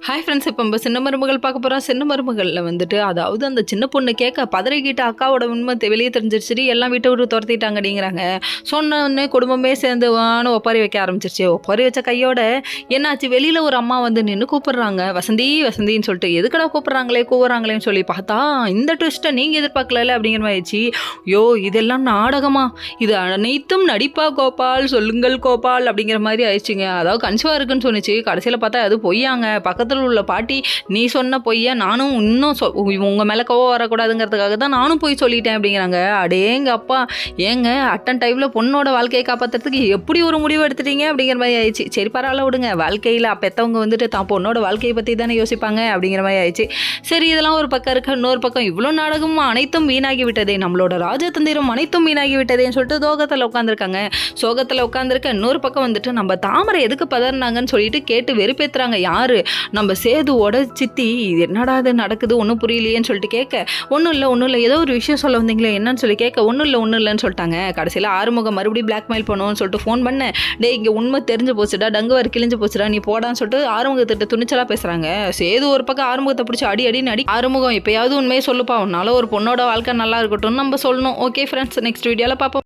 Hi friends, இப்போ நம்ம சின்ன மருமகள் பார்க்க போகிறோம். சின்ன மருமகளில் வந்துட்டு அதாவது அந்த சின்ன பொண்ணு கேட்க பதறிக்கிட்ட அக்காவோட உண்மை வெளியே தெரிஞ்சிருச்சு. எல்லாம் வீட்டை விட்டு துரத்திட்டாங்க அப்படிங்கிறாங்க. சொன்னோடனே குடும்பமே சேர்ந்து ஒப்பாரி வைக்க ஆரம்பிச்சிருச்சு. ஒப்பாரி வச்ச கையோட என்னாச்சு, வெளியில் ஒரு அம்மா வந்து நின்று கூப்பிடுறாங்க, வசந்தி வசந்தின்னு சொல்லிட்டு. எதுக்கடா கூப்பிட்றாங்களேன்னு சொல்லி பார்த்தா இந்த ட்விஸ்ட்டை நீங்கள் எதிர்பார்க்கல அப்படிங்கிற மாதிரி ஆயிடுச்சு. யோ, இதெல்லாம் நாடகமா? இது அனைத்தும் நடிப்பா கோபால், சொல்லுங்கள் கோபால் அப்படிங்கிற மாதிரி ஆயிடுச்சுங்க. அதாவது கன்சிவா இருக்குன்னு சொன்னிச்சு, கடைசியில் பார்த்தா அது பொய்யாங்க. பக்கத்தில் உள்ள பாட்டி நீ சொன்ன பொய்யா நானும் இன்னும் உங்கள் மேலே கோவம் வரக்கூடாதுங்கிறதுக்காக தான் நானும் போய் சொல்லிட்டேன் அப்படிங்கிறாங்க. அடேங்க அப்பா, ஏங்க அட்டன் டைமில் பொண்ணோட வாழ்க்கையை காப்பாற்றுறதுக்கு எப்படி ஒரு முடிவு எடுத்துட்டீங்க அப்படிங்கிற மாதிரி ஆயிடுச்சு. சரி பரவாயில்ல விடுங்க, வாழ்க்கையில் பெற்றவங்க வந்துட்டு தான் பொண்ணோட வாழ்க்கையை பற்றி தானே யோசிப்பாங்க அப்படிங்கிற மாதிரி ஆயிடுச்சு. சரி, இதெல்லாம் ஒரு பக்கம் இருக்கு. இன்னொரு பக்கம் இவ்வளோ நாடகமும் அனைத்தும் வீணாகி விட்டதே, நம்மளோட ராஜதந்திரம் அனைத்தும் வீணாகி விட்டதேன்னு சொல்லிட்டு சோகத்தில் உட்காந்துருக்காங்க. சோகத்தில் உட்காந்துருக்க இன்னொரு பக்கம் வந்துட்டு நம்ம தாமரை எதுக்கு பதறினாங்கன்னு சொல்லிட்டு கேட்டு வெறுப்பேற்றுறாங்க. யாரு? நம்ம சேதுவோட சித்தி. என்னடா இது நடக்குது, ஒன்றும் புரியலையேன்னு சொல்லிட்டு கேட்க, ஒன்றும் இல்லை ஏதோ ஒரு விஷயம் சொல்ல வந்தீங்களே என்னன்னு சொல்லி கேட்க, ஒன்றும் இல்லைன்னு சொல்லிட்டாங்க. கடைசியில் ஆறுமுகம் மறுபடியும் பிளாக்மெயில் பண்ணுவோன்னு சொல்லிட்டு ஃபோன் பண்ணேன். இங்கே உண்மை தெரிஞ்சு போச்சுடா, டங்கு வர கிழிஞ்சு போச்சுடா, நீ போடான்னு சொல்லிட்டு ஆறுமுகத்திட்ட துணிச்சலாக பேசுகிறாங்க. சேது ஒரு பக்கம் ஆறுமுகத்தை பிடிச்சி அடின்னு அடி. ஆறுமுகம் எப்பயாவது உண்மையை சொல்லுப்பா, உன்னால ஒரு பொண்ணோட வாழ்க்கை நல்லா இருக்கட்டும் நம்ம சொல்லணும். ஓகே ஃப்ரெண்ட்ஸ், நெக்ஸ்ட் வீடியோவில் பார்ப்போம்.